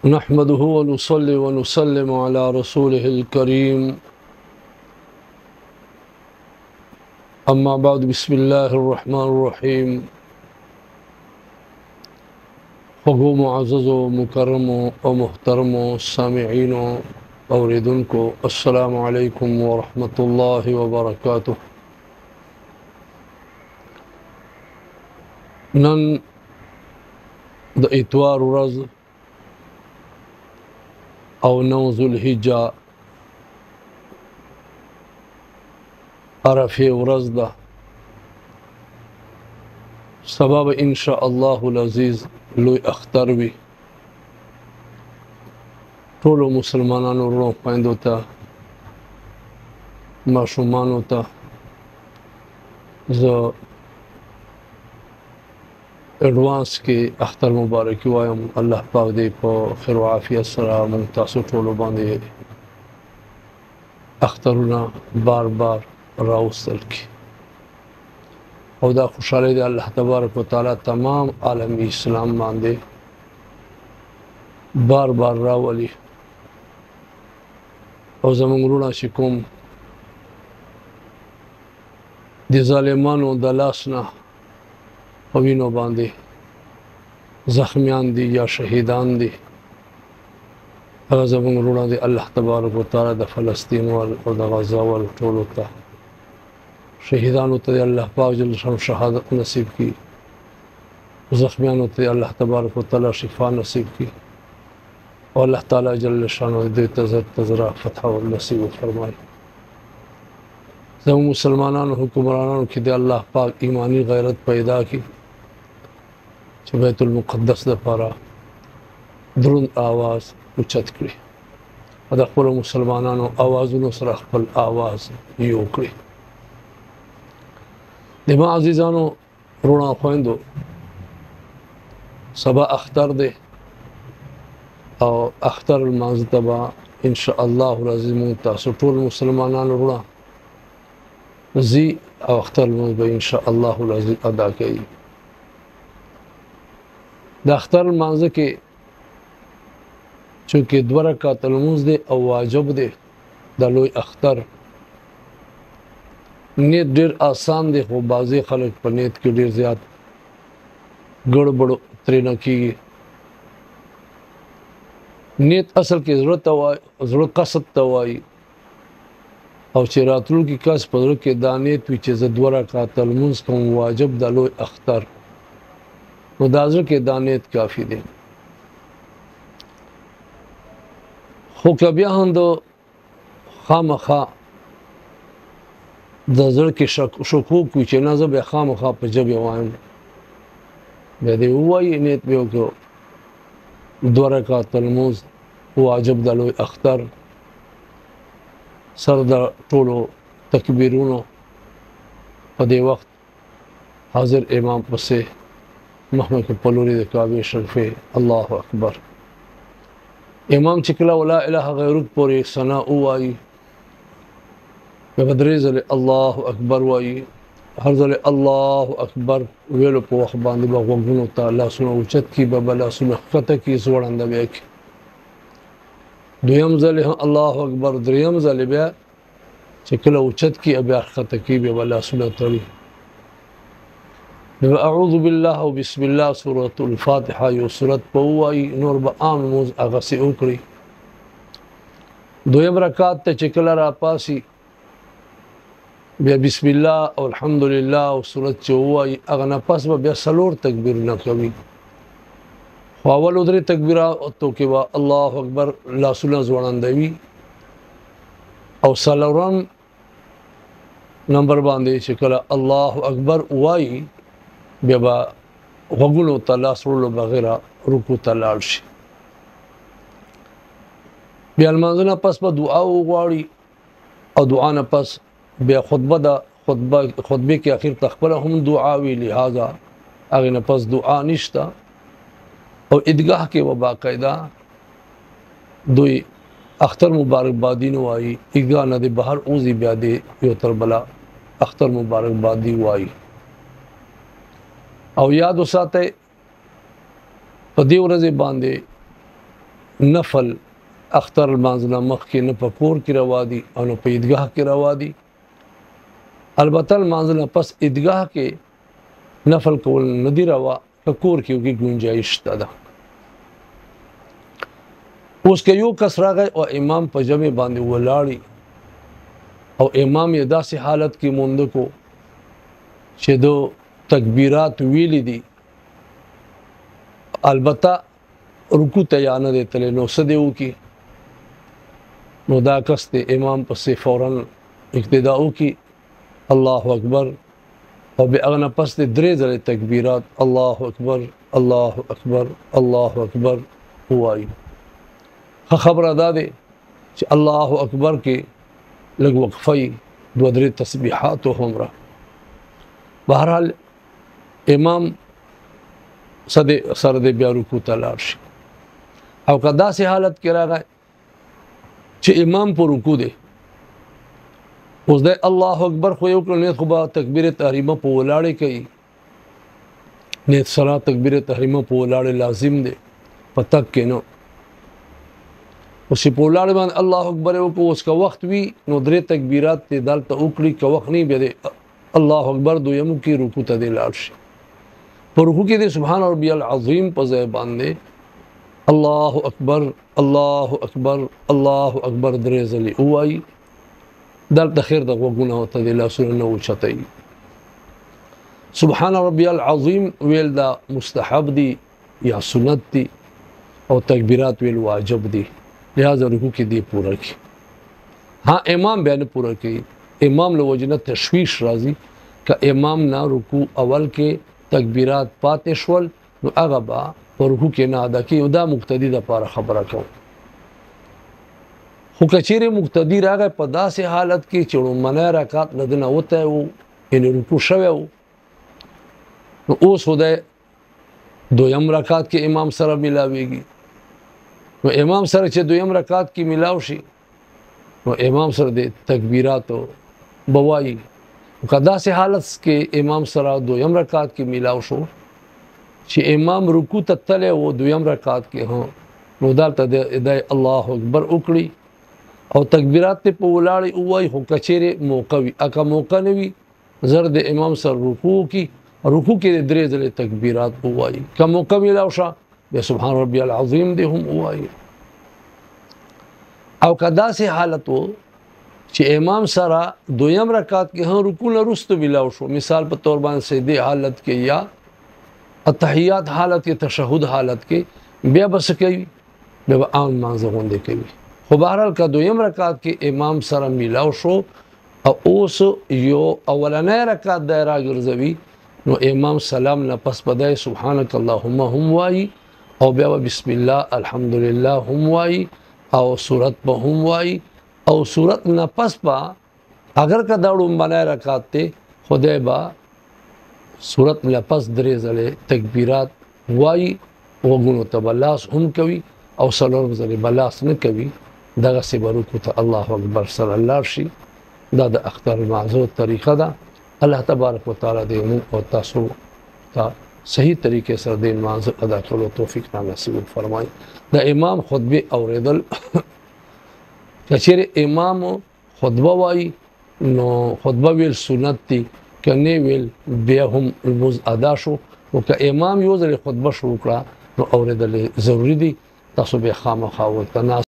نحمده ونصلي ونسلم على رسوله الكريم أما بعد بسم الله الرحمن الرحيم خوگو معزز و مکرم و محترم و سامعین و اوریدن کو السلام علیکم ورحمۃ اللہ وبرکاتہ. نن د اتوار ورځ او 9 ذوالحجه عرفه ورځ ده. سبب ان شاء الله العزیز لوی اختر وي. ټولو مسلمانانو ورونو خویندو ته ماشومانو ته زه ایڈوانس کې اختر مبارکي وایم. الله پاک دې په خیر او عافیت سره موږ تاسو ټولو باندې اخترونه بار بار راوستل کی او دا خوشاله دی الله تبارک وتعالى تمام عالم اسلام باندې بار بار راولي. او زمونږ وروڼه چې کوم د ظالمانو د لاس نه په وینو باندې زخمیان دي یا شهیدان دي، هغه زمونږ وروڼه دی الله تبارک وتعالى د فلسطین او د غزا ول ټولو ته شهیدانو ته الله پاک جل شانه شهادت نصیب کی، زخمیانو ته الله تبارک وتعالى شفا نصیب کی او الله تعالی جل شانه دې تزرع فتح او نصیب فرمایي. زموږ مسلمانانو حکمرانانو کې د الله پاک ایمانی غیرت پیدا کی چې بیت المقدس لپاره دروند आवाज اوچت کړي او د خپل مسلمانانو आवाजونو سره خپل आवाज یو کړي. د ما عزیزانو وروڼو خویندو سبا اختر دی او اختر المنځ ته به ان شاء الله العزیز مونږ تاسو ټول مسلمانانو وروڼه زی او اختر المنځ به ان شاء الله العزیز ادا کوي. د اختر المنځ کې چونکې 2 رکعات لمونځ دی او واجب دی د لوی اختر نیت ډیر آسان دی، خو بعضی خلک په نیت کې ډیر زیات ګړبړ ترې نه کیږي. نیت اصل کې زړه قصد ته وایي او چې راتلونکي کس په زړه کې دا نیت وي چې زه 2 رکعات لمونځ کوم واجب د لوی اختر، نو دا زړه کې دا نیت کافي دی. خو که بیا هم د خامخا د زړه کې شکوک وي چې نه زه بیا خامخا په ژبې وایم، بیا دې ووایي نیت به وکړو 2 رکعات لمونځ واجب د لوی اختر سره د ټولو تکبیرونو په دې وخت حاضر امام پسې مخمه کې پلوري د کعبه شریفه الله اکبر. امام چې کله ولا اله غیرک پورې ثنا وایي بدرې ځله الله اکبر وایي، هر ځله الله اکبر ویلو په وخت باندې به وګونو ته الله سونه اوچت کی به بلا سونه خطه کی زوړنده بیا کی دویم ځله الله اکبر، دریم ځله بیا چې کله اوچت کی بیا خطه کی به بلا سونه تړي. اعوذ بالله او بسم الله سوره الفاتحه یو سورت په وایي نور به عام موز هغه سي وکړي. دویم رکعت ته چې کله را پاسي بیا بسم الله او الحمدلله او سورت چې وایي هغه نه پس به بیا څلور تکبیر نه کوي. خو اول درې تکبیرات تو کې وا الله اکبر لاسونه ځوړندوي او څلورم نمبر باندې چې کله الله اکبر وایي بیا به غوګلو تعالی سره بغیر رکوع ته لاړ شي. بیا المنځنه پس به دعا وغواړي او دعا نه پس بیا خطبه کې اخر تخبره هم دعا وی، لہذا هغه نه پس دعا نشته او ادګاه کې و باقاعده دوی اختر مبارک بادی نو وایي، ادګاه نه د بهر اوزي بیا دی یو تر بلا اختر مبارک بادی وایي. او یاد وساته په دې ورځ باندې نفل اختر المانځنه مخکې نه په کور کې روا دي او نه په عیدګاه کې روا دي. البته المانځنه پس عیدګاه کې نفل کول نه دی روا، په کور کې یوګي گنجائش شته ده. اوس که یو کس راغی او امام په جمع باندې ولاړی او امام یې داسې حالت کې مونږ کو چې دو تکبیرات ویلې دي، البته رکوع ته یا نه دی تللی، نو څه دی وکړي؟ نو دا کس د امام پسې فوراً اقتدا وکړي، الله اکبر، او بیا هغه نه پس د 3 ځلې تکبیرات الله اکبر الله اکبر الله اکبر ووایي. ښه خبره دا دی چې الله اکبر کې لږ وقفه یي، 2-3 تسبیحات هومره. بهرحال امام سره د بیا رکوع ته لاړ شي. او که داسې حالت کې راغی چې امام په رکوع دی، اوس دی الله اکبر خو یو کړ، نیت خو به تکبیر تحریمه په ولاړې کوي، نیت سره تکبیر تحریمه په ولاړې لازم دی، په تک کې نو. اوس په ولاړې باندې الله اکبر وکړو، اوس که وخت وي نو 3 تکبیرات دې دلته وکړي، که وخت نه بیا دی الله اکبر دویم کې رکوع ته دی لاړ شي. په رکوع کې دی سبحان ربي العظیم په ځای باندې الله اکبر الله اکبر الله اکبر 3 ځلې ووایي. دلته خیر د غوږونه ورته د لاسونه نه اوچتوي. سبحان ربي العظیم ویل دا مستحب دي یا سنت دي، او تکبیرات ویل واجب دي، لہذا رکوع کې دی پوره کړي. ها امام بیا نه پوره کوي، امام له وجې نه تشویش راځي. که امام نه رکوع اول کې تکبیرات پاتې شول نو هغه به په رکوع کې نه ادا کوي. دا مقتدي دپاره خبره کوم. خو که چیرې مقتدي راغی په داسې حالت کې چې لومړنی رکعت له ده نه وتی و، یعنې رکوع شوی و، نو اوس خو دی 2م رکعت کې امام سره میلاویږي. نو امام سره چې 2م رکعت کې میلاو شي نو امام سره د تکبیراتو به وایي. که داسې حالت کې امام سره 2م رکعت کې میلاو شو چې امام رکوع ته تللی و 2م رکعت کې، نو دلته د الله اکبر وکړي او تکبیرات ته په ولاړې ووایي. خو که چیرې موقع وي، که موقع نه وي زر د امام سره رکوع کې، رکوع کې 3 ځلې تکبیرات ووایي. که موقع میلاو شه بیا سبحان ربي العظیم دی هم ووایي. او که داسې حالت و چې امام سره 2م رکعت کې هم رکوع نه وروسته میلاو شو، مثال په طور باندې سجدې حالت کې یا التحیات حالت کې، تشهد حالت کې، بیا به څه کوي؟ بیا به عام لمانځه غوندې کوي. خو بهرحال که 2م رکعت کې امام سره میلاو شو او اوس یو اولنی رکعت دی راګرځوي، نو امام سلام نه پس به دی سبحانک اللهم هم وایي، او بیا به بسم الله الحمدلله هم وایي، او صورت به هم وایي. او صورت نه پس به اگر که دا لومړنی رکعت دی خدای به صورت نه پس 3 ځلې تکبیرات وایي، غوږونو ته به لاس هم کوي او 4 ځلې به لاس نه کوي. دغسې به رکوع ته الله اکبر سره لاړ شي. دا د اختر المعذور طریقه ده. الله تبارک وتعالی دې موږ او تاسو ته صحیح طریقې سره د لمانځه ادا کولو توفیق نصیب فرمایي. د امام خطبه اوریدل که چیرې امام خطبه وایي نو خطبه ویل سنت دي، که نه ویل بیا هم لمونځ ادا شو. نو که امام یو ځلې خطبه شروع کړه نو اوریدل ضروري دي. تاسو بیا خامخا ورته